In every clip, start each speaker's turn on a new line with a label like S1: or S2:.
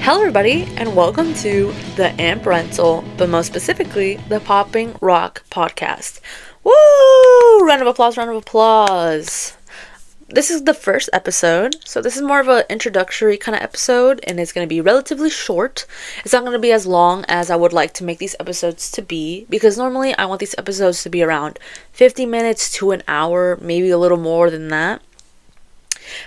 S1: Hello everybody and welcome to the Amp Rental, but most specifically the Popping Rock podcast. Woo! Round of applause, round of applause. This is the first episode, so this is more of an introductory kind of episode, and it's going to be relatively short. It's not going to be as long as I would like to make these episodes to be, because normally I want these episodes to be around 50 minutes to an hour, maybe a little more than that.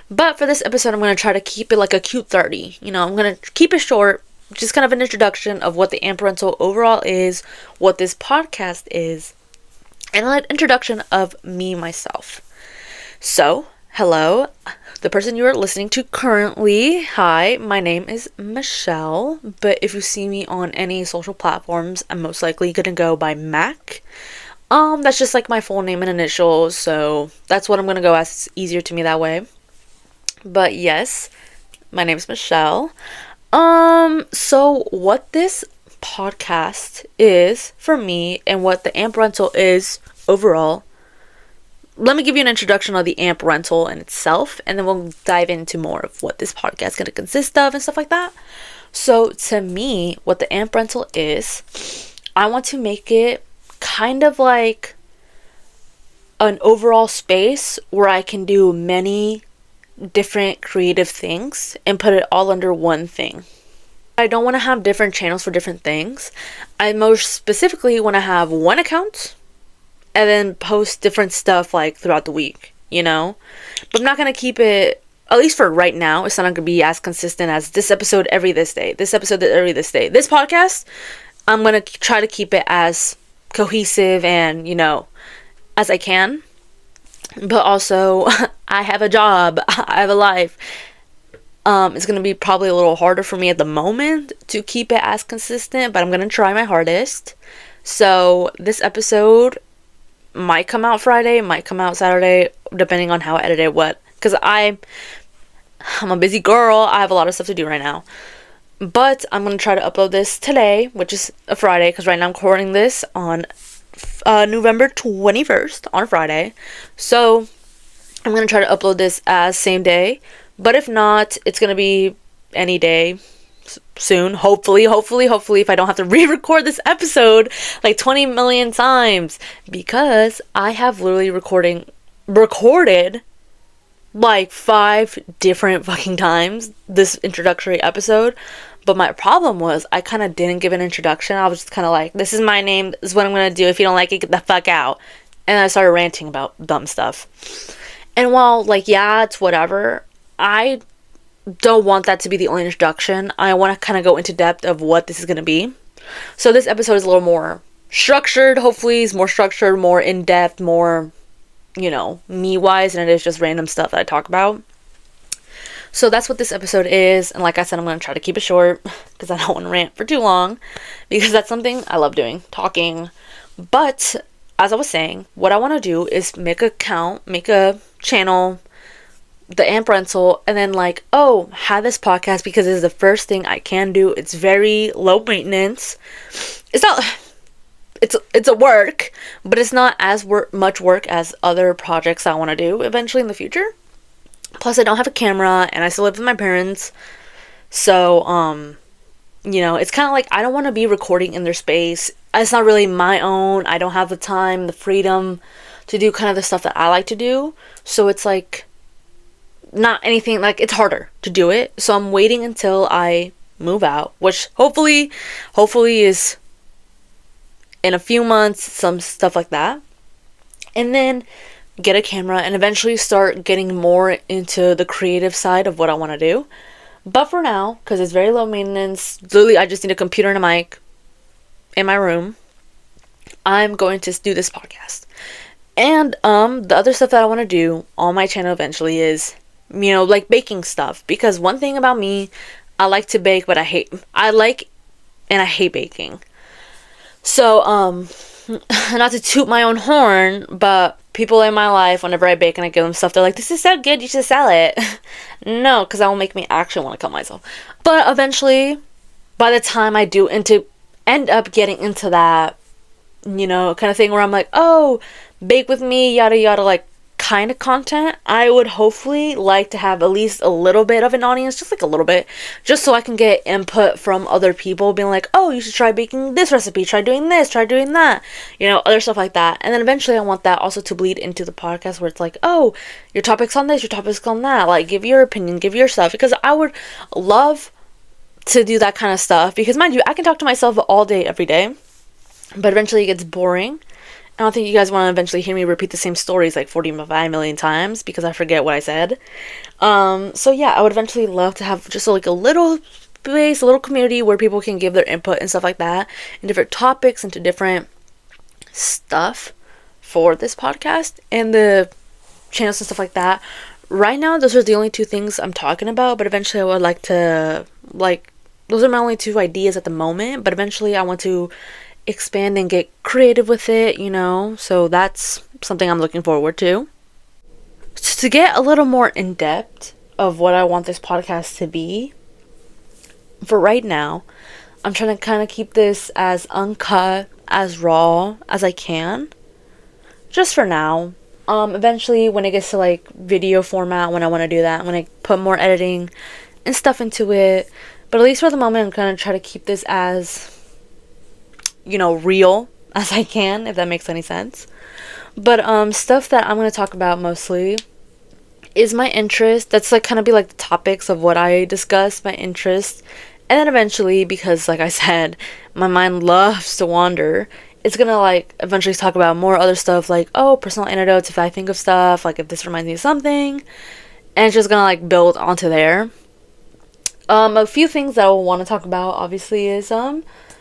S1: But for this episode, I'm going to try to keep it like a cute 30. I'm going to keep it short, just kind of an introduction of what the Amp Rental overall is, what this podcast is, and an introduction of me, myself. So, hello, the person you are listening to currently. Hi, my name is Michelle, but if you see me on any social platforms, I'm most likely going to go by Mac. That's just like my full name and initials, so that's what I'm going to go as. It's easier to me that way. But yes, my name is Michelle. So what this podcast is for me and what the Amp Rental is overall, let me give you an introduction of the Amp Rental in itself, and then we'll dive into more of what this podcast is going to consist of and stuff like that. So to me, what the Amp Rental is, I want to make it kind of like an overall space where I can do many different creative things and put it all under one thing. I don't want to have different channels for different things. I most specifically want to have one account and then post different stuff like throughout the week, But I'm not going to keep it, at least for right now, it's not going to be as consistent as this episode every this day, this episode every this day. This podcast, I'm going to try to keep it as cohesive and, as I can. But also, I have a job, I have a life. It's going to be probably a little harder for me at the moment to keep it as consistent, but I'm going to try my hardest. So this episode might come out Friday, might come out Saturday, depending on how I edit it, because I'm a busy girl. I have a lot of stuff to do right now. But I'm going to try to upload this today, which is a Friday, because right now I'm recording this on November 21st on Friday. So I'm going to try to upload this as same day. But if not, it's going to be any day soon. Hopefully, if I don't have to re-record this episode like 20 million times. Because I have literally recorded like 5 different fucking times this introductory episode. But my problem was I kind of didn't give an introduction. I was just kind of like, this is my name. This is what I'm going to do. If you don't like it, get the fuck out. And I started ranting about dumb stuff. And while, it's whatever, I don't want that to be the only introduction. I want to kind of go into depth of what this is going to be. So this episode is a little more structured. Hopefully it's more structured, more in-depth, more, me-wise. And it is just random stuff that I talk about. So that's what this episode is, and like I said, I'm going to try to keep it short, because I don't want to rant for too long, because that's something I love doing, talking. But, as I was saying, what I want to do is make a channel, the Amp Rental, and then have this podcast, because it's the first thing I can do. It's very low maintenance. It's a work, but it's not as much work as other projects I want to do eventually in the future. Plus, I don't have a camera, and I still live with my parents. So, it's kind of like I don't want to be recording in their space. It's not really my own. I don't have the time, the freedom to do kind of the stuff that I like to do. So, it's not anything, it's harder to do it. So, I'm waiting until I move out, which hopefully is in a few months, some stuff like that. And then get a camera and eventually start getting more into the creative side of what I want to do. But for now, because it's very low maintenance, literally I just need a computer and a mic in my room, I'm going to do this podcast. And the other stuff that I want to do on my channel eventually is, baking stuff. Because one thing about me, I like to bake, but I hate baking. So, not to toot my own horn, but people in my life, whenever I bake and I give them stuff, they're like, this is so good, you should sell it. No, because that will make me actually want to cut myself. But eventually, by the time I do end up getting into that, kind of thing where I'm like, oh, bake with me, yada yada, kind of content, I would hopefully like to have at least a little bit of an audience, just like a little bit, just so I can get input from other people being like, oh, you should try baking this recipe, try doing this, try doing that, other stuff like that. And then eventually I want that also to bleed into the podcast where it's like, oh, your topic's on this, your topic's on that, like give your opinion, give your stuff, because I would love to do that kind of stuff, because mind you, I can talk to myself all day, every day, but eventually it gets boring. I don't think you guys want to eventually hear me repeat the same stories like 45 million times because I forget what I said. So yeah, I would eventually love to have just like a little space, a little community where people can give their input and stuff like that, and different topics into different stuff for this podcast and the channels and stuff like that. Right now, those are the only two things I'm talking about, but eventually I would like to, those are my only two ideas at the moment, but eventually I want to expand and get creative with it, so that's something I'm looking forward to. To get a little more in depth of what I want this podcast to be, for right now, I'm trying to kind of keep this as uncut, as raw as I can, just for now. Eventually when it gets to like video format, when I want to do that, when I put more editing and stuff into it, but at least for the moment I'm gonna try to keep this as real as I can, if that makes any sense. But stuff that I'm going to talk about mostly is my interest. That's like kind of be like the topics of what I discuss, my interest. And then eventually, because like I said, my mind loves to wander, it's going to like eventually talk about more other stuff like, oh, personal anecdotes, if I think of stuff, like if this reminds me of something. And it's just going to like build onto there. A few things that I will want to talk about obviously is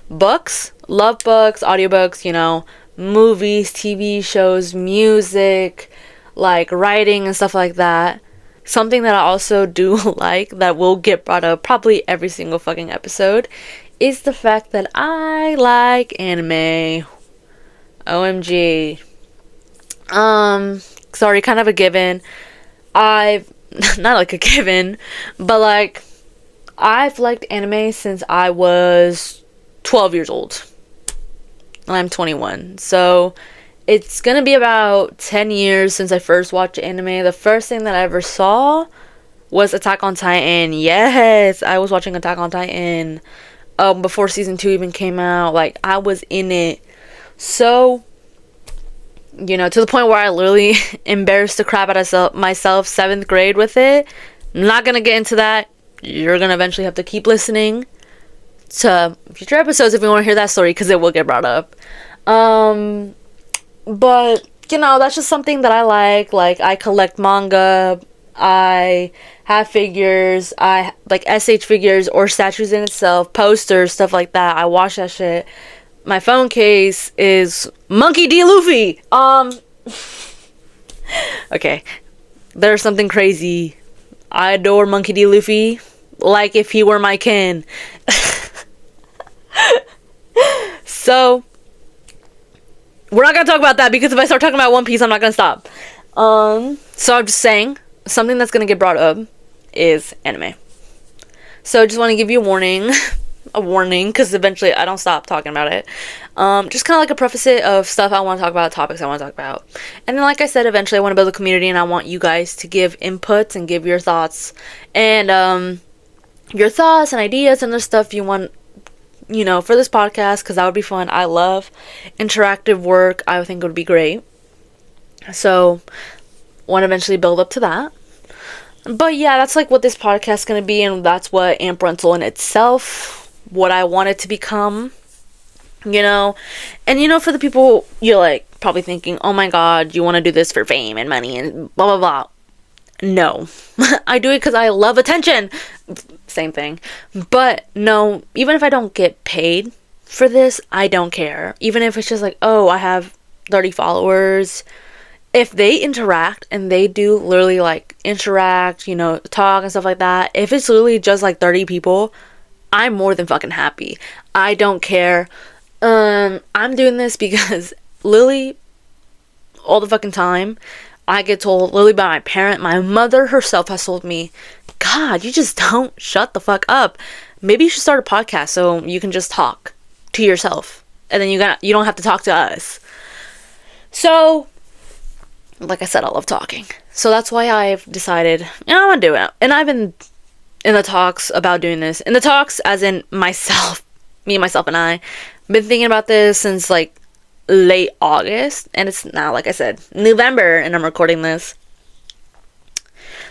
S1: books, love books, audiobooks, movies, TV shows, music, like writing and stuff like that. Something that I also do like that will get brought up probably every single fucking episode is the fact that I like anime. OMG. Sorry, kind of a given. Not like a given, but like I've liked anime since I was 12 years old. I'm 21. So it's gonna be about 10 years since I first watched anime. The first thing that I ever saw was Attack on Titan. Yes, I was watching Attack on Titan before season 2 even came out. Like, I was in it. So, to the point where I literally embarrassed the crap out of myself 7th grade with it. I'm not gonna get into that. You're gonna eventually have to keep listening to future episodes if you want to hear that story, because it will get brought up. But that's just something that I like I collect manga, I have figures, I like SH figures or statues in itself, posters, stuff like that. I watch that shit. My phone case is Monkey D. Luffy. Okay, there's something crazy. I adore Monkey D. Luffy like if he were my kin. So we're not gonna talk about that, because if I start talking about One Piece, I'm not gonna stop. So I'm just saying, something that's gonna get brought up is anime. So I just want to give you a warning, because eventually I don't stop talking about it. Just kind of like a preface it of stuff I want to talk about, topics I want to talk about. And then, like I said, eventually I want to build a community, and I want you guys to give inputs and give your thoughts and ideas and the stuff you want, for this podcast, because that would be fun. I love interactive work. I think it would be great. So, want to eventually build up to that. But yeah, that's like what this podcast is going to be, and that's what Amp Rental in itself, what I want it to become, And, for the people, you're like probably thinking, oh my god, you want to do this for fame and money and blah, blah, blah. No. I do it because I love attention. Same thing. But no, even if I don't get paid for this, I don't care. Even if it's just like, oh, I have 30 followers. If they interact and they do literally like interact, talk and stuff like that. If it's literally just like 30 people, I'm more than fucking happy. I don't care. I'm doing this because literally all the fucking time I get told literally by my parent, my mother herself has told me, God, you just don't shut the fuck up. Maybe you should start a podcast so you can just talk to yourself, and then you don't have to talk to us. So like I said, I love talking. So that's why I've decided, I'm gonna do it. And I've been in the talks about doing this. In the talks, as in myself, me, myself, and I, been thinking about this since like late August. And it's now, like I said, November, and I'm recording this.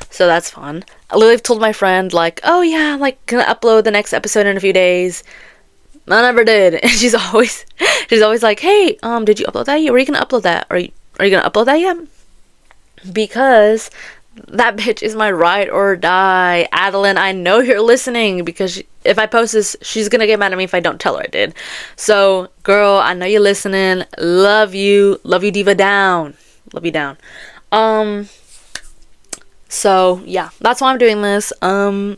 S1: So that's fun. I literally told my friend, like, oh yeah, I'm like gonna upload the next episode in a few days. I never did. And she's always like, hey, did you upload that yet? Were you gonna upload that? Are you gonna upload that yet? Because that bitch is my ride or die. Adeline, I know you're listening, because if I post this, she's gonna get mad at me if I don't tell her I did. So, girl, I know you're listening. Love you. Love you, diva down. Love you down. So, yeah, that's why I'm doing this. I'm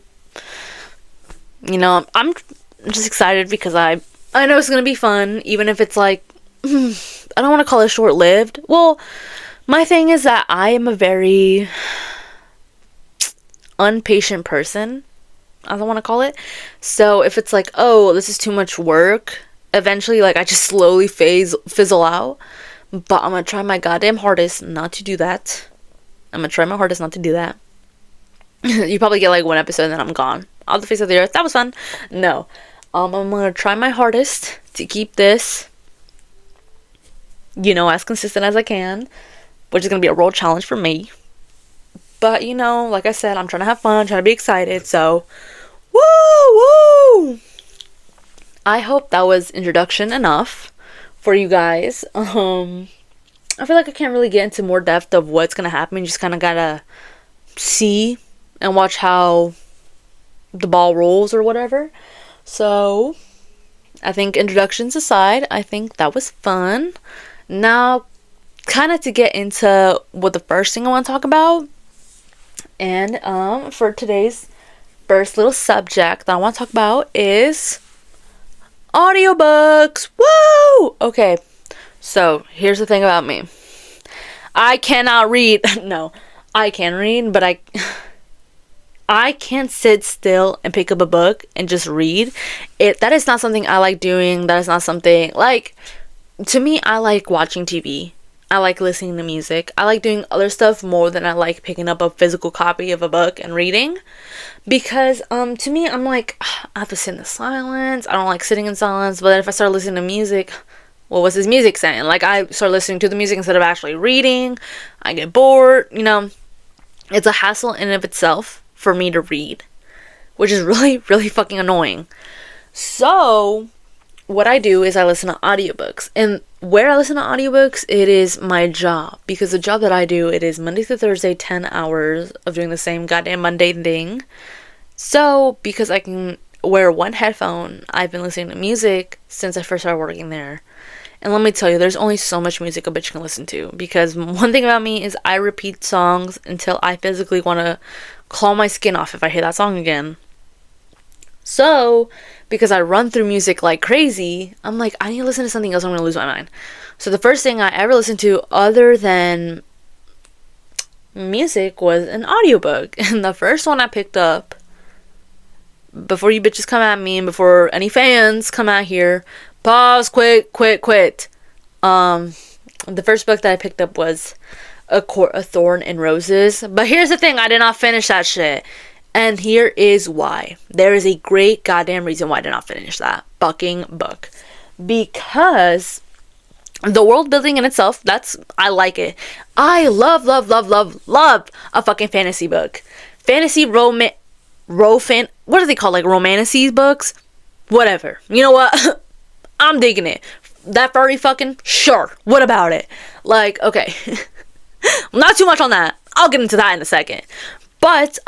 S1: just excited because I know it's gonna be fun, even if it's like, I don't want to call it short-lived. Well, my thing is that I am a very impatient person, I don't want to call it. So if it's like, oh, this is too much work, eventually, like, I just slowly fizzle out. But I'm gonna try my goddamn hardest not to do that. You probably get like one episode and then I'm gone off the face of the earth. That was fun. No. I'm gonna try my hardest to keep this, as consistent as I can, which is gonna be a real challenge for me. But, like I said, I'm trying to have fun, trying to be excited, so, woo! I hope that was introduction enough for you guys. I feel like I can't really get into more depth of what's gonna happen. You just kind of gotta see and watch how the ball rolls or whatever. So, I think introductions aside, I think that was fun. Now, kind of to get into what the first thing I want to talk about. And for today's first little subject that I want to talk about is audiobooks. Woo! Okay, so here's the thing about me. I cannot read. No, I can read, but I can't sit still and pick up a book and just read. That is not something I like doing. That is not something, like, to me, I like watching TV. I like listening to music. I like doing other stuff more than I like picking up a physical copy of a book and reading. Because, to me, I'm like, I have to sit in the silence. I don't like sitting in silence. But then if I start listening to music, well, what's this music saying? Like, I start listening to the music instead of actually reading. I get bored, It's a hassle in and of itself for me to read, which is really, really fucking annoying. So, what I do is I listen to audiobooks. And where I listen to audiobooks, it is my job. Because the job that I do, it is Monday through Thursday, 10 hours of doing the same goddamn mundane thing. So, because I can wear one headphone, I've been listening to music since I first started working there. And let me tell you, there's only so much music a bitch can listen to. Because one thing about me is I repeat songs until I physically want to claw my skin off if I hear that song again. So, because I run through music like crazy, I'm like, I need to listen to something else, I'm going to lose my mind. So the first thing I ever listened to other than music was an audiobook. And the first one I picked up, before you bitches come at me and before any fans come out here, pause, quit. The first book that I picked up was A Court of Thorn and Roses. But here's the thing, I did not finish that shit. And here is why. There is a great goddamn reason why I did not finish that fucking book. Because the world building in itself, I like it. I love a fucking fantasy book. Fantasy what do they call, like, romanticy books? Whatever. You know what? I'm digging it. That furry fucking? Sure. What about it? Like, okay. Not too much on that. I'll get into that in a second. But,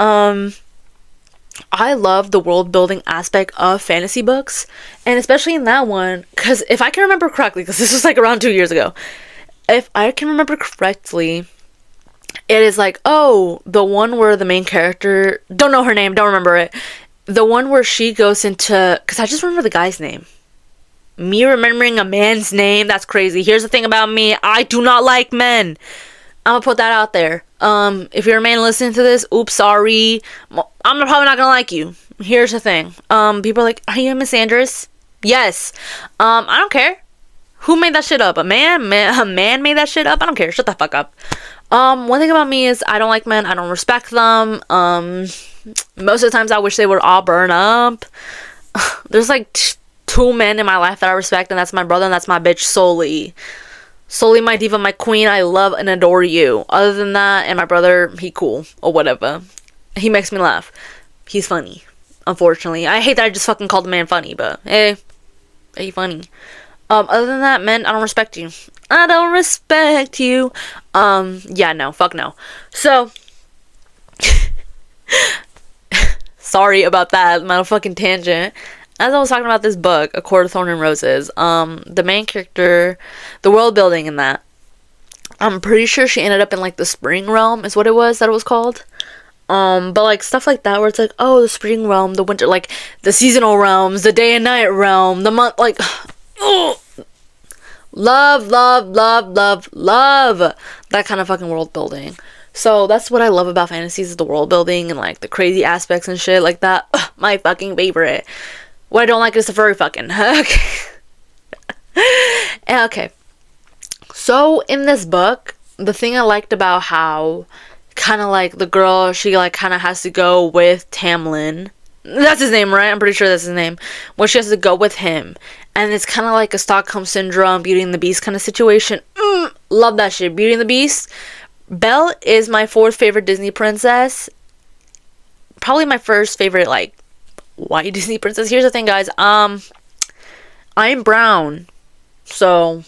S1: I love the world building aspect of fantasy books, and especially in that one, because if I can remember correctly, because this was like around 2 years ago, if I can remember correctly, it is like, oh, the one where the main character, don't know her name, don't remember it, the one where she goes into, because I just remember the guy's name. Me remembering a man's name, that's crazy. Here's the thing about me, I do not like men. I'm gonna put that out there. If you're a man listening to this, oops, sorry. I'm probably not gonna like you. Here's the thing. People are like, are you a misandrist? Yes. I don't care. Who made that shit up? A man made that shit up? I don't care. Shut the fuck up. One thing about me is I don't like men. I don't respect them. Most of the times I wish they would all burn up. There's like two men in my life that I respect, and that's my brother and that's my bitch Solely. Solely my diva, my queen. I love and adore you. Other than that, and my brother, he cool or whatever. He makes me laugh. He's funny. Unfortunately, I hate that I just fucking called the man funny, but hey, he funny. Other than that, men, I don't respect you. I don't respect you. Yeah, no, fuck no. So, sorry about that, my fucking tangent. As I was talking about this book, A Court of Thorn and Roses, the main character, the world building in that, I'm pretty sure she ended up in like the spring realm, is what it was called. But like stuff like that where it's like, oh, the spring realm, the winter, like the seasonal realms, the day and night realm, the month, like, oh, love that kind of fucking world building. So that's what I love about fantasies, is the world building and like the crazy aspects and shit like that. Ugh, my fucking favorite. What I don't like is the furry fucking. Okay. Okay. So in this book, the thing I liked about how kind of like the girl, she like kind of has to go with Tamlin. That's his name, right? I'm pretty sure that's his name. Where she has to go with him. And it's kind of like a Stockholm Syndrome, Beauty and the Beast kind of situation. Love that shit. Beauty and the Beast. Belle is my 4th favorite Disney princess. Probably my first favorite, like, white Disney princess. Here's the thing, guys. I'm brown. So,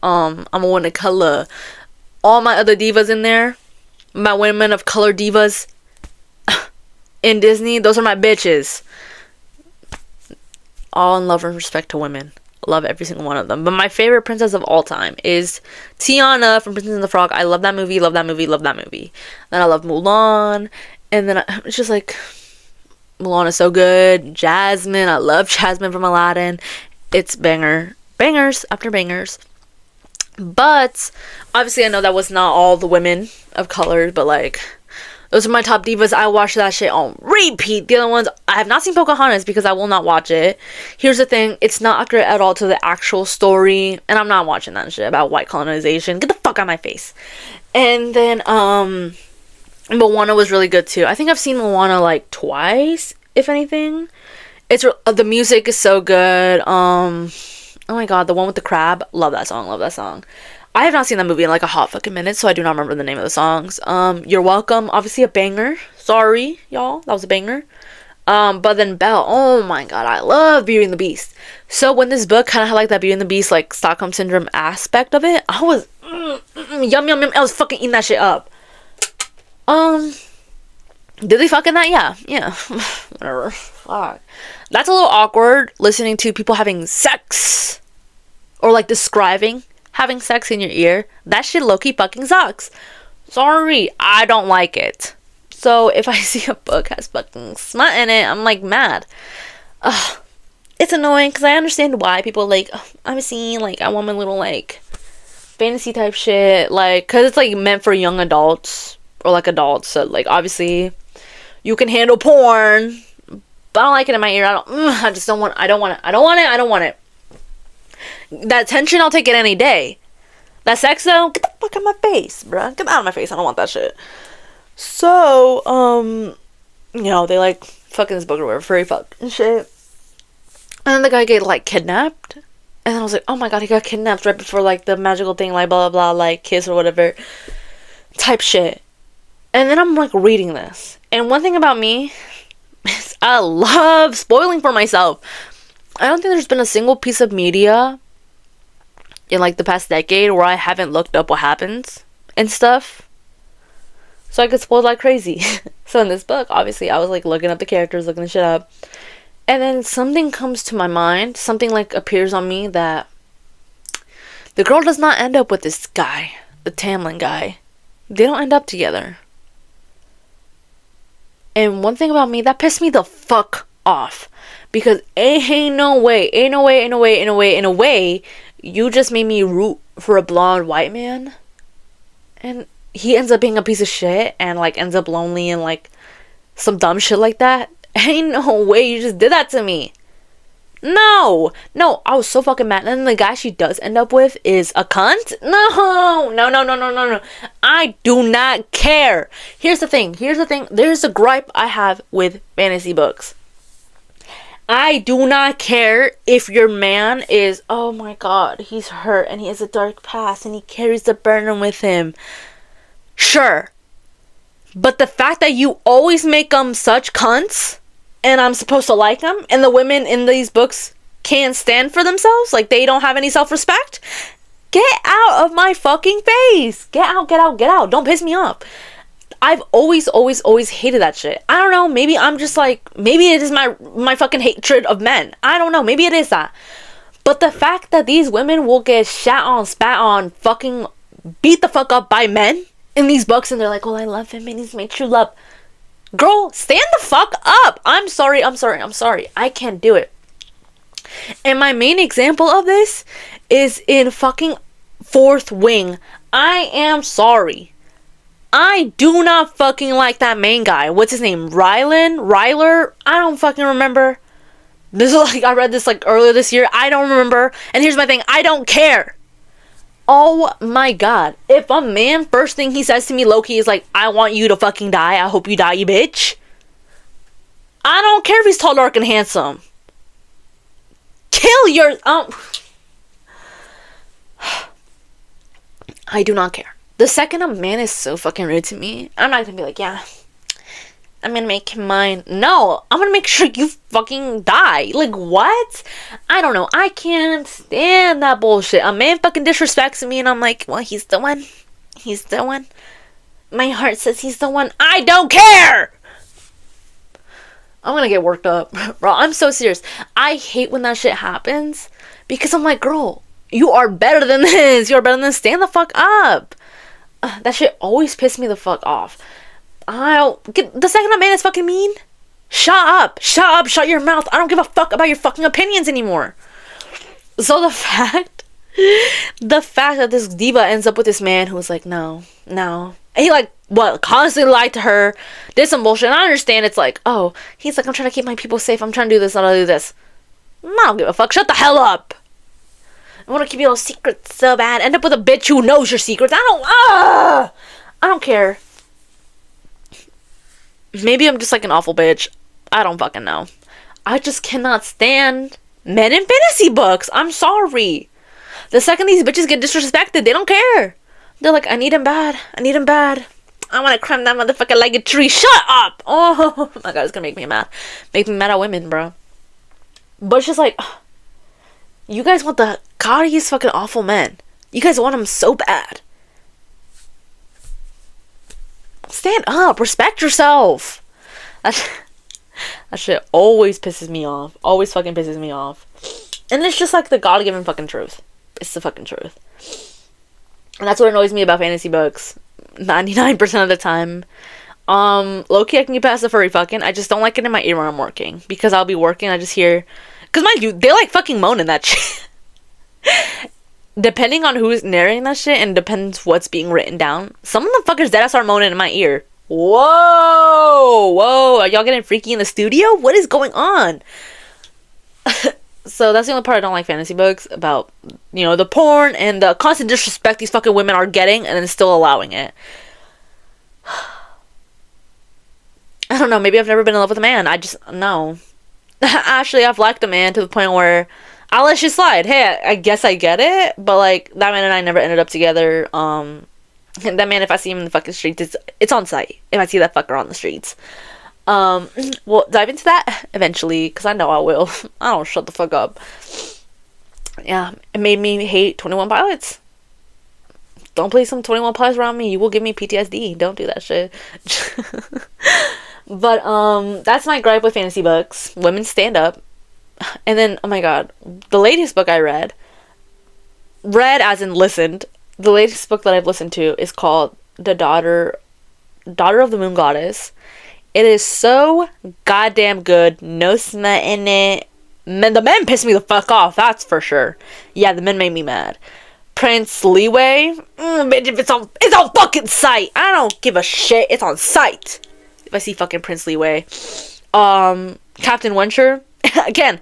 S1: I'm a woman of color. All my other divas in there, my women of color divas in Disney, those are my bitches. All in love and respect to women. Love every single one of them. But my favorite princess of all time is Tiana from Princess and the Frog. I love that movie. Then I love Mulan. And then it's just like, Mulan is so good. Jasmine. I love Jasmine from Aladdin. It's bangers after bangers. But obviously I know that was not all the women of color, but like, those are my top divas. I watch that shit on repeat. The other ones, I have not seen Pocahontas because I will not watch it. Here's the thing, it's not accurate at all to the actual story, and I'm not watching that shit about white colonization. Get the fuck out of my face. And then Moana was really good too. I think I've seen Moana like twice, if anything. It's the music is so good. Oh my god, the one with the crab, love that song. I have not seen that movie in like a hot fucking minute, so I do not remember the name of the songs. You're Welcome, obviously a banger. Sorry, y'all, that was a banger. But then Belle, oh my god, I love Beauty and the Beast. So when this book kind of had like that Beauty and the Beast, like Stockholm Syndrome aspect of it, I was, yum. I was fucking eating that shit up. Did they fucking that? Yeah. Whatever. Fuck. That's a little awkward, listening to people having sex. Or like describing having sex in your ear. That shit low-key fucking sucks. Sorry, I don't like it. So if I see a book has fucking smut in it, I'm like mad. It's annoying because I understand why people like, I'm seeing like, I want my little like fantasy type shit, like, because it's like meant for young adults or like adults, so like obviously you can handle porn, but I don't like it in my ear. I don't want it. That tension, I'll take it any day. That sex though, get the fuck out of my face, bruh. Get out of my face. I don't want that shit. So, you know, they like fucking this book or whatever, furry fuck and shit. And then the guy get like kidnapped. And then I was like, oh my god, he got kidnapped right before like the magical thing, like blah blah blah, like kiss or whatever type shit. And then I'm like reading this. And one thing about me is I love spoiling for myself. I don't think there's been a single piece of media in like the past decade where I haven't looked up what happens and stuff, so I could spoil like crazy. So in this book, obviously I was like looking up the characters, looking the shit up, and then something comes to my mind, something like appears on me that the girl does not end up with this guy, the Tamlin guy. They don't end up together. And one thing about me that pissed me the fuck off, because ain't no way you just made me root for a blonde white man, and he ends up being a piece of shit and like ends up lonely and like some dumb shit like that. Ain't no way you just did that to me. No, I was so fucking mad. And then the guy she does end up with is a cunt. No. I do not care. Here's the thing. There's a gripe I have with fantasy books. I do not care if your man is, oh my god, he's hurt and he has a dark past and he carries the burden with him. Sure. But the fact that you always make them such cunts, and I'm supposed to like them, and the women in these books can't stand for themselves, like they don't have any self-respect, get out of my fucking face. Get out. Don't piss me off. I've always hated that shit. I don't know, maybe I'm just like, maybe it is my fucking hatred of men. I don't know, maybe it is that. But the fact that these women will get shat on, spat on, fucking beat the fuck up by men in these books, and they're like, well, I love him and he's my true love. Girl, stand the fuck up. I'm sorry. I can't do it. And my main example of this is in fucking Fourth Wing. I am sorry. I do not fucking like that main guy. What's his name? Ryler? I don't fucking remember. This is like, I read this like earlier this year. I don't remember. And here's my thing. I don't care. Oh my god. If a man, first thing he says to me, low-key, is like, I want you to fucking die. I hope you die, you bitch. I don't care if he's tall, dark, and handsome. Kill your... I do not care. The second a man is so fucking rude to me, I'm not gonna be like, yeah, I'm gonna make him mine. No, I'm gonna make sure you fucking die. Like, what? I don't know. I can't stand that bullshit. A man fucking disrespects me and I'm like, well, he's the one. My heart says he's the one. I don't care! I'm gonna get worked up. Bro, I'm so serious. I hate when that shit happens because I'm like, girl, you are better than this. You are better than this. Stand the fuck up. That shit always pissed me the fuck off. The second a man is fucking mean, shut up, shut your mouth. I don't give a fuck about your fucking opinions anymore. So the fact that this diva ends up with this man who was like, no. And he like, what, constantly lied to her, did some bullshit. And I understand it's like, oh, he's like, I'm trying to keep my people safe. I'm trying to do this, I'll do this. I don't give a fuck. Shut the hell up. I want to keep your secrets so bad. End up with a bitch who knows your secrets. I don't care. Maybe I'm just like an awful bitch. I don't fucking know. I just cannot stand men in fantasy books. I'm sorry. The second these bitches get disrespected, they don't care. They're like, I need him bad. I want to climb that motherfucker like a tree. Shut up. Oh my god, it's gonna make me mad. Make me mad at women, bro. But it's just like, you guys want the gaudiest fucking awful men. You guys want them so bad. Stand up. Respect yourself. That shit always pisses me off. Always fucking pisses me off. And it's just like the God-given fucking truth. It's the fucking truth. And that's what annoys me about fantasy books. 99% of the time. Low-key, I can get past the furry fucking. I just don't like it in my ear when I'm working. Because I'll be working, I just hear... Because mind you, they like fucking moaning that shit. Depending on who's narrating that shit and depends what's being written down, some of the fuckers deadass are moaning in my ear. Whoa, are y'all getting freaky in the studio? What is going on? So that's the only part I don't like fantasy books about, the porn and the constant disrespect these fucking women are getting and then still allowing it. I don't know, maybe I've never been in love with a man. No. Actually, I've liked a man to the point where I'll let shit slide. Hey, I guess I get it, but like that man and I never ended up together. And that man, if I see him in the fucking streets, it's on sight. If I see that fucker on the streets, we'll dive into that eventually because I know I will. I don't shut the fuck up. Yeah, it made me hate 21 Pilots. Don't play some 21 Pilots around me. You will give me PTSD. Don't do that shit. But that's my gripe with fantasy books. Women stand up. And then, oh my god, the latest book I read as in listened, the latest book that I've listened to is called The Daughter of the Moon Goddess. It is so goddamn good. No smut in it. The men pissed me the fuck off, that's for sure. Yeah, the men made me mad. Prince Leeway, bitch, if it's on fucking sight. I don't give a shit. It's on sight. If I see fucking Prince Leeway. Captain Wencher. Again,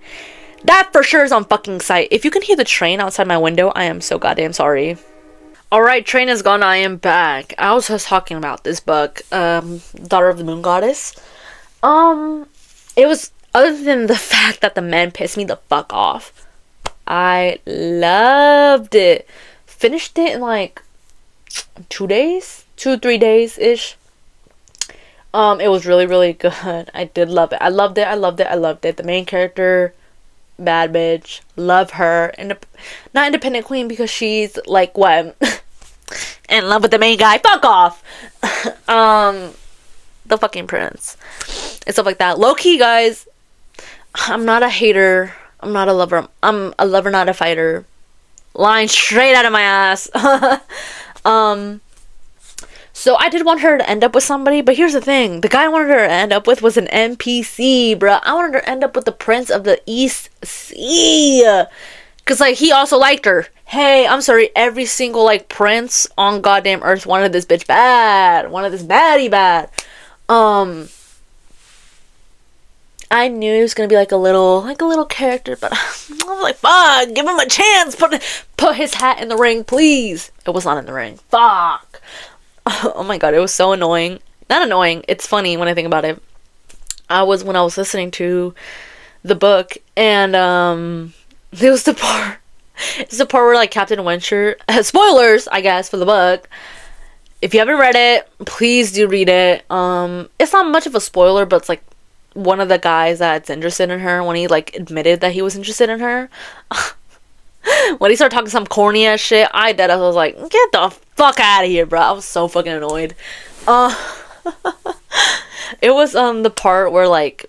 S1: That for sure is on fucking site. If you can hear the train outside my window, I am so goddamn sorry. Alright, train is gone. I am back. I was just talking about this book, Daughter of the Moon Goddess. It was, other than the fact that the men pissed me the fuck off, I loved it. Finished it in like 2 days? 2-3 days ish. It was really, really good. I did love it. I loved it. The main character, bad bitch. Love her. Not independent queen because she's like what? In love with the main guy. Fuck off. The fucking prince. And stuff like that. Low key, guys. I'm not a hater. I'm not a lover. I'm a lover, not a fighter. Line straight out of my ass. So I did want her to end up with somebody, but here's the thing. The guy I wanted her to end up with was an NPC, bruh. I wanted her to end up with the Prince of the East Sea. Because, like, he also liked her. Hey, I'm sorry. Every single, like, prince on goddamn Earth wanted this bitch bad. Wanted this baddie bad. I knew he was going to be, like a little character, but I was like, fuck, give him a chance. Put his hat in the ring, please. It was not in the ring. Fuck. Oh my god, it was so annoying. Not annoying, it's funny when I think about it. When I was listening to the book, and there was the part. It's the part where like Captain Winter. Spoilers, I guess, for the book. If you haven't read it, please do read it. It's not much of a spoiler, but it's like one of the guys that's interested in her, when he like admitted that he was interested in her. When he started talking some corny ass shit, I was like, get the fuck out of here, bro. I was so fucking annoyed. It was the part where like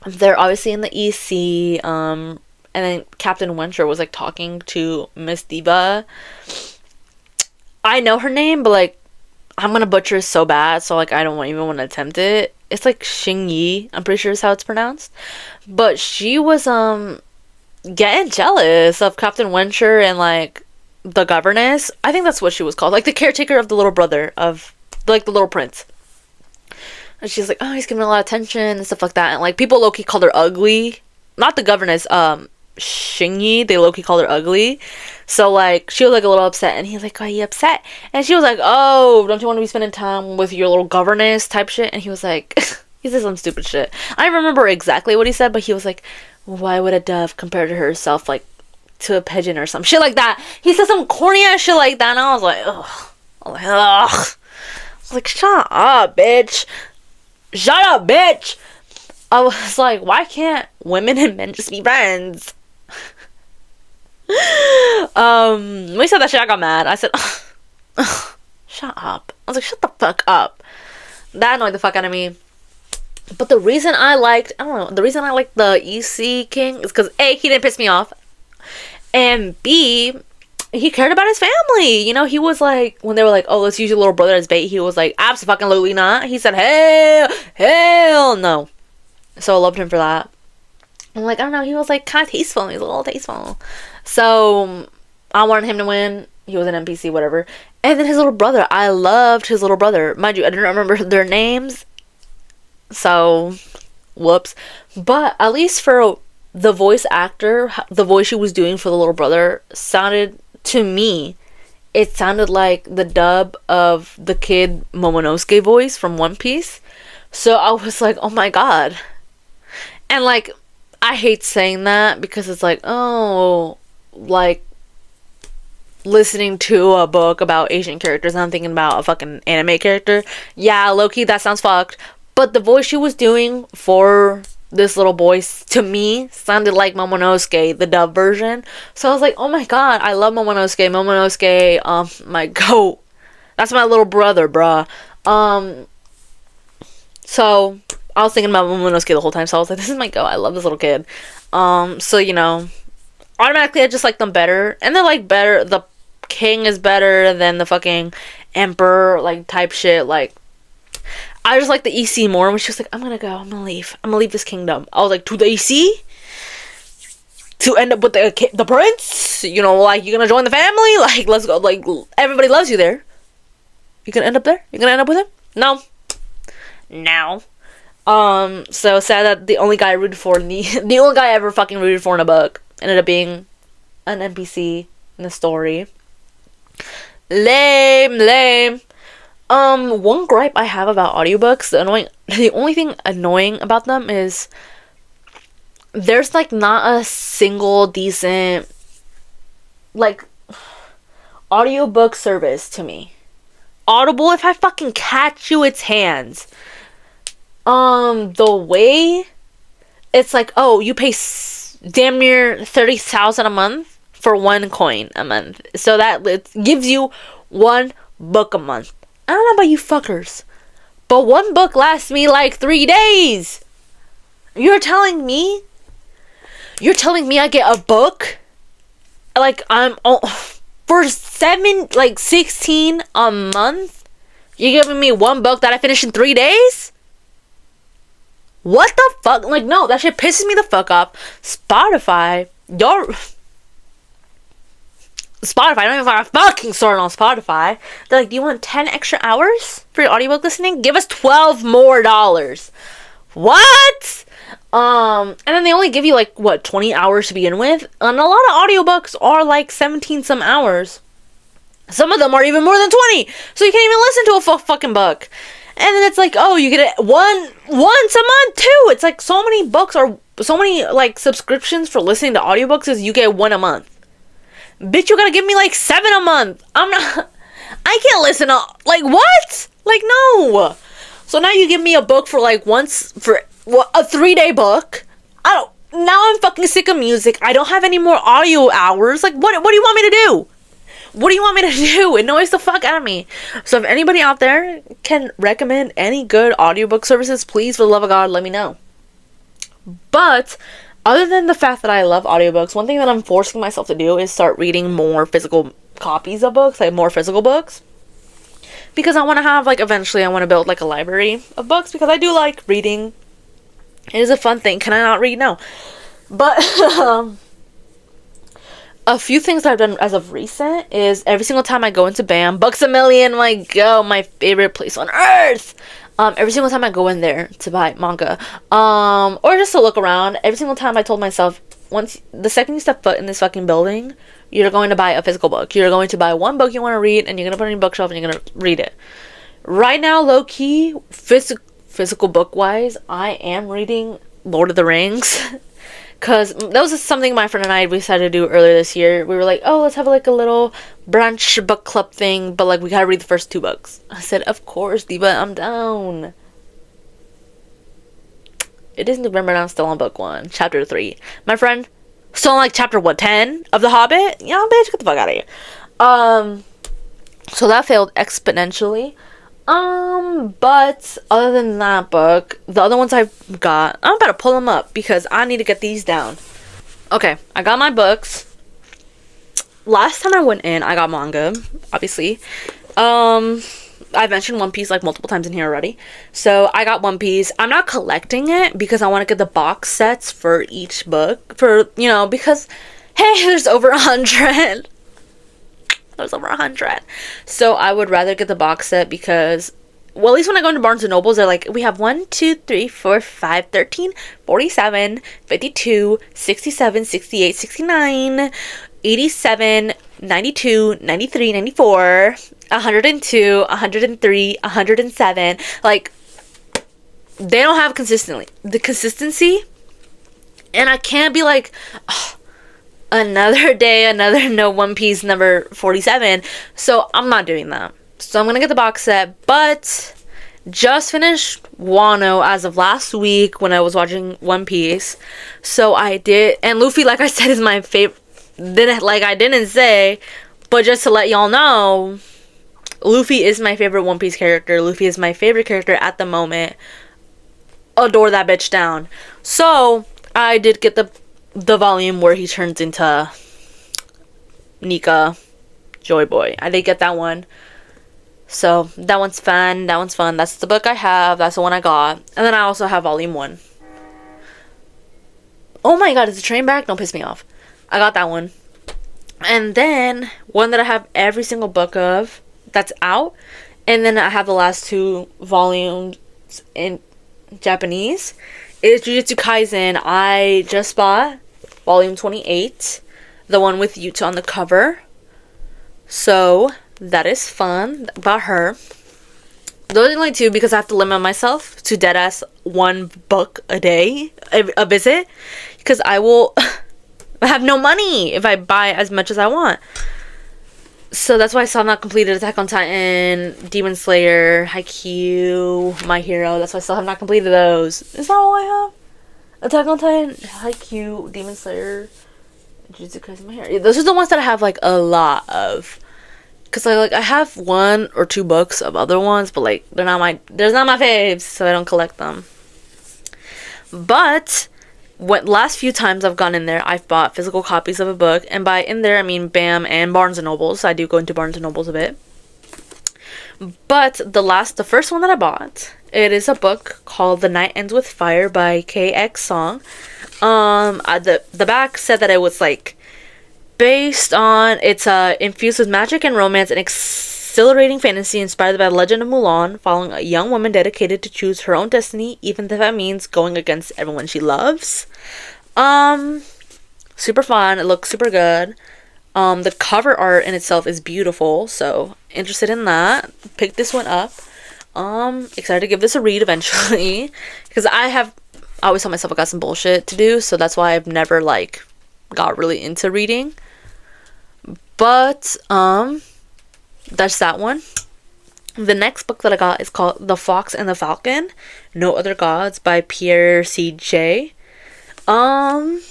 S1: they're obviously in the EC, and then Captain Winter was like talking to Miss Diva. I know her name, but like I'm gonna butcher it so bad, so like I don't even want to attempt it. It's like Xing Yi, I'm pretty sure is how it's pronounced. But she was getting jealous of Captain Winter and like the governess. I think that's what she was called, like the caretaker of the little brother of like the little prince. And she's like, oh, he's giving me a lot of attention and stuff like that. And like people low-key called her ugly. Not the governess, Xing Yi, they low-key called her ugly. So like she was like a little upset, and he's like, why are you upset? And she was like, oh, don't you want to be spending time with your little governess type shit? And he was like he said some stupid shit. I don't remember exactly what he said, but he was like, why would a dove compare to herself like to a pigeon or some shit like that? He said some corny ass shit like that, and I was like, ugh. I was like, shut up, bitch. Shut up, bitch. I was like, why can't women and men just be friends? When he said that shit, I got mad. I said, ugh, shut up. I was like, shut the fuck up. That annoyed the fuck out of me. But the reason I liked the EC King is because A, he didn't piss me off, and B, he cared about his family. You know, he was like, when they were like, oh, let's use your little brother as bait, he was like, absolutely not. He said, hell no. So I loved him for that. And like, I don't know, he was like kind of tasteful. He was a little tasteful. So I wanted him to win. He was an NPC, whatever. And then his little brother. I loved his little brother. Mind you, I didn't remember their names. So, whoops. But at least for the voice actor, the voice she was doing for the little brother sounded, to me, it sounded like the dub of the kid Momonosuke voice from One Piece. So I was like, oh my god. And like, I hate saying that because it's like, oh, like listening to a book about Asian characters and I'm thinking about a fucking anime character. Yeah, low-key, that sounds fucked. But the voice she was doing for this little boy, to me, sounded like Momonosuke, the dub version. So I was like, oh my god, I love Momonosuke. Momonosuke, my goat. That's my little brother, bruh. So I was thinking about Momonosuke the whole time. So I was like, this is my goat. I love this little kid. So, you know, automatically I just like them better. And they're like better. The king is better than the fucking emperor, like, type shit. Like, I just like the EC more. When she was like, I'm gonna go, I'm gonna leave this kingdom. I was like, to the EC? To end up with the prince? You know, like, you're gonna join the family? Like, let's go. Like, everybody loves you there. You gonna end up there? You gonna end up with him? No. So sad that the only guy I rooted for the only guy I ever fucking rooted for in a book ended up being an NPC in the story. Lame. One gripe I have about audiobooks, the only thing annoying about them is there's like not a single decent like audiobook service to me. Audible, if I fucking catch you, it's hands. The way it's like, oh, you pay damn near 30,000 a month for one coin a month, so that it gives you one book a month. I don't know about you fuckers, but one book lasts me like 3 days. You're telling me I get a book like for 16 a month? You're giving me one book that I finish in 3 days? What the fuck? Like, no, that shit pisses me the fuck off. Spotify, I don't even have a fucking store on Spotify. They're like, do you want 10 extra hours for your audiobook listening? Give us $12 more. What? And then they only give you like, what, 20 hours to begin with? And a lot of audiobooks are like 17 some hours. Some of them are even more than 20. So you can't even listen to a fucking book. And then it's like, oh, you get it once a month too. It's like so many like subscriptions for listening to audiobooks is you get one a month. Bitch, you gotta give me like 7 a month. I can't listen to, like, what? Like, no. So now you give me a book for like a 3-day book. Now I'm fucking sick of music. I don't have any more audio hours. Like, what do you want me to do? What do you want me to do? It annoys the fuck out of me. So if anybody out there can recommend any good audiobook services, please, for the love of God, let me know. But other than the fact that I love audiobooks, one thing that I'm forcing myself to do is start reading more physical copies of books, like more physical books. Because I want to have, like, eventually I want to build, like, a library of books, because I do like reading. It is a fun thing. Can I not read? No. But, a few things that I've done as of recent is every single time I go into BAM, Books A Million, like, oh, my favorite place on earth. Every single time I go in there to buy manga, or just to look around, every single time I told myself, the second you step foot in this fucking building, you're going to buy a physical book. You're going to buy one book you want to read, and you're going to put it on your bookshelf, and you're going to read it. Right now, low-key, physical book-wise, I am reading Lord of the Rings. Because that was something my friend and I decided to do earlier this year. We were like, oh, let's have like a little brunch book club thing, but like we gotta read the first 2 books. I said, of course, Diva, I'm down. It is November and I'm still on book 1, chapter 3. My friend, still on like chapter 10 of The Hobbit? Yeah, bitch, get the fuck out of here. So that failed exponentially. But other than that book, the other ones I've got, I'm about to pull them up because I need to get these down. Okay, I got my books. Last time I went in, I got manga, obviously. I mentioned One Piece like multiple times in here already. So I got One Piece. I'm not collecting it because I want to get the box sets for each book. Because, hey, there's over 100. There's over 100. So I would rather get the box set because, well, at least when I go into Barnes & Nobles, they're like, we have 1, 2, 3, 4, 5, 13, 47, 52, 67, 68, 69, 87, 92, 93, 94, 102, 103, 107. Like, they don't have the consistency. And I can't be like, oh, another day, another no One Piece number 47. So I'm not doing that. So I'm gonna get the box set, but just finished Wano as of last week when I was watching One Piece. So I did, and Luffy, like I said, is my favorite. I didn't say, but just to let y'all know, Luffy is my favorite One Piece character. Luffy is my favorite character at the moment. Adore that bitch down. So I did get the volume where he turns into Nika Joy Boy. I did get that one. So that one's fun. That's the book I have. That's the one I got. And then I also have volume 1. Oh my god, is the train back? Don't piss me off. I got that one. And then one that I have every single book of that's out. And then I have the last 2 volumes in Japanese, is Jujutsu Kaisen. I just bought volume 28, the one with Yuta on the cover. So that is fun about her. Those are only two because I have to limit myself to deadass one book a day, a visit, because I will have no money if I buy as much as I want. So that's why I still have not completed Attack on Titan, Demon Slayer, Haikyuu, My Hero. That's why I still have not completed those. Is that all I have? Attack on Titan, Haikyuu, Demon Slayer, Jujutsu Kaisen, My Hero. Those are the ones that I have like a lot of. Cause I have 1 or 2 books of other ones, but like they're not my faves, so I don't collect them. But last few times I've gone in there, I've bought physical copies of a book, and by in there I mean BAM and Barnes and Nobles. I do go into Barnes and Nobles a bit. But the first one that I bought, it is a book called The Night Ends with Fire by KX Song. The back said that it was like based on, it's infused with magic and romance and exhilarating fantasy inspired by the legend of Mulan, following a young woman dedicated to choose her own destiny, even if that means going against everyone she loves. Super fun. It looks super good. The cover art in itself is beautiful, so interested in that. Picked this one up. Excited to give this a read eventually, because I always tell myself I got some bullshit to do, so that's why I've never like got really into reading. But that's that one. The next book that I got is called The Fox and the Falcon, No Other Gods by Pierre C.J. And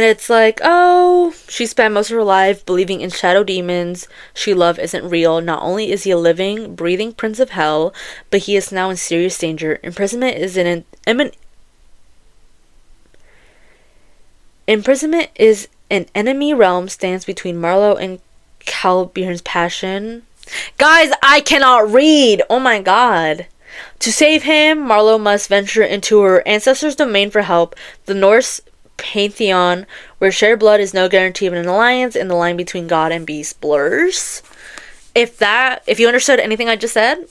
S1: it's like, oh, she spent most of her life believing in shadow demons she loved isn't real. Not only is he a living, breathing prince of hell, but he is now in serious danger. Imprisonment is an enemy realm stands between Marlowe and Calbjorn's passion. Guys, I cannot read! Oh my god. To save him, Marlowe must venture into her ancestors' domain for help, the Norse pantheon, where shared blood is no guarantee of an alliance and the line between God and beast blurs. If you understood anything I just said,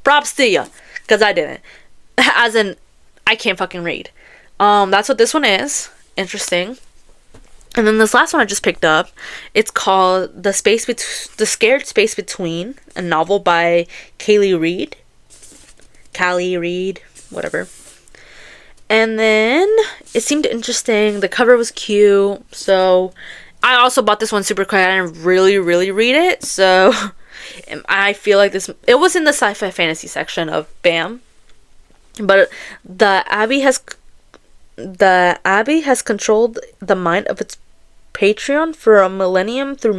S1: props to you, because I didn't. As in, I can't fucking read. That's what this one is. Interesting. And then this last one I just picked up, it's called The Scared Space Between, a novel by Callie Reed, whatever. And then it seemed interesting. The cover was cute, so I also bought this one super quick. I didn't really read it, so I feel like it was in the sci-fi fantasy section of BAM, but the Abbey has controlled the mind of its patron for a millennium through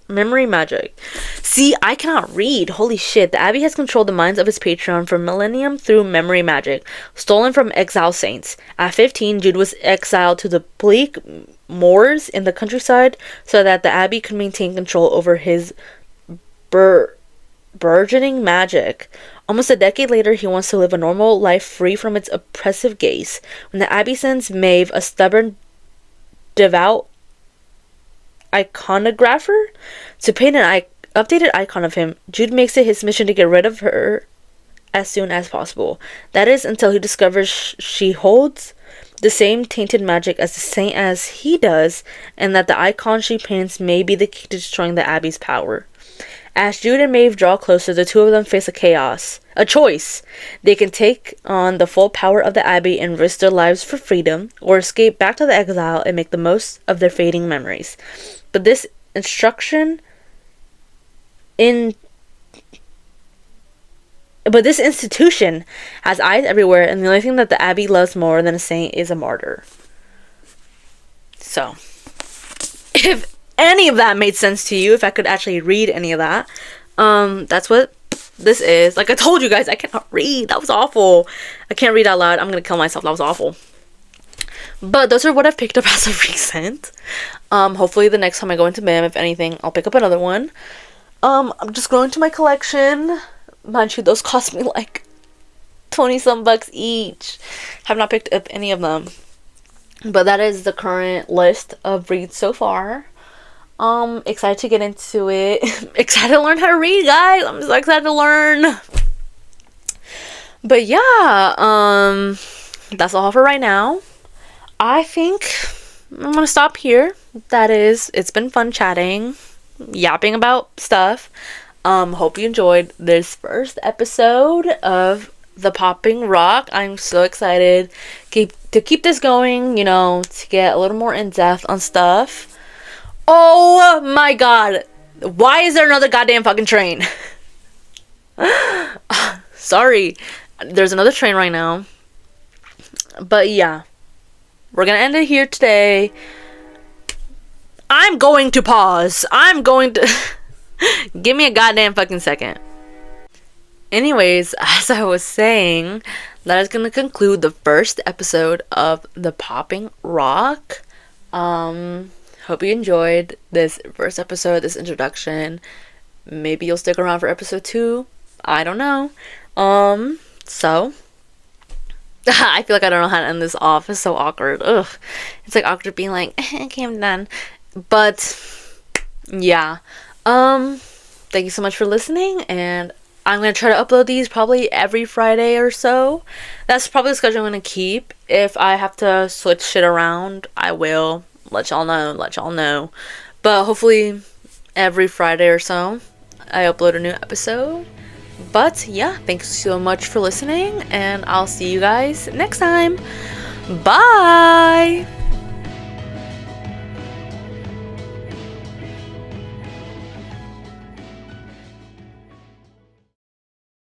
S1: memory magic. See, I cannot read. Holy shit. The Abbey has controlled the minds of its patron for a millennium through memory magic, stolen from exiled saints. At 15, Jude was exiled to the bleak moors in the countryside so that the Abbey could maintain control over his burgeoning magic. Almost a decade later, he wants to live a normal life free from its oppressive gaze. When the Abbey sends Maeve, a stubborn, devout iconographer, to paint an updated icon of him, Jude makes it his mission to get rid of her as soon as possible. That is, until he discovers she holds the same tainted magic as the saint as he does, and that the icon she paints may be the key to destroying the Abbey's power. As Jude and Maeve draw closer, the two of them face a choice. They can take on the full power of the Abbey and risk their lives for freedom, or escape back to the exile and make the most of their fading memories. But this institution has eyes everywhere, and the only thing that the Abbey loves more than a saint is a martyr. So, if any of that made sense to you, if I could actually read any of that, that's what this is. Like I told you guys, I cannot read. That was awful. I can't read out loud. I'm gonna kill myself. That was awful. But those are what I've picked up as of recent. Hopefully the next time I go into BAM, if anything, I'll pick up another one. I'm just going to my collection. Mind you, those cost me like 20-some bucks each. Have not picked up any of them. But that is the current list of reads so far. Excited to get into it. Excited to learn how to read, guys. I'm so excited to learn. But yeah, that's all for right now. I think I'm gonna stop here. That is, it's been fun chatting, yapping about stuff. Hope you enjoyed this first episode of the Popping Rock. I'm so excited to keep this going, to get a little more in depth on stuff. Oh my god. Why is there another goddamn fucking train? Sorry. There's another train right now. But yeah. We're gonna end it here today. I'm going to pause. I'm going to... Give me a goddamn fucking second. Anyways, as I was saying, that is going to conclude the first episode of the Popping Rock. Hope you enjoyed this first episode, this introduction. Maybe you'll stick around for episode 2. I don't know. So... I feel like I don't know how to end this off. It's so awkward. Ugh. It's like awkward being like, okay, I'm done. But, yeah. Thank you so much for listening, and I'm going to try to upload these probably every Friday or so. That's probably the schedule I'm going to keep. If I have to switch shit around, I will let y'all know. But hopefully every Friday or so, I upload a new episode. But yeah, thanks so much for listening, and I'll see you guys next time. Bye!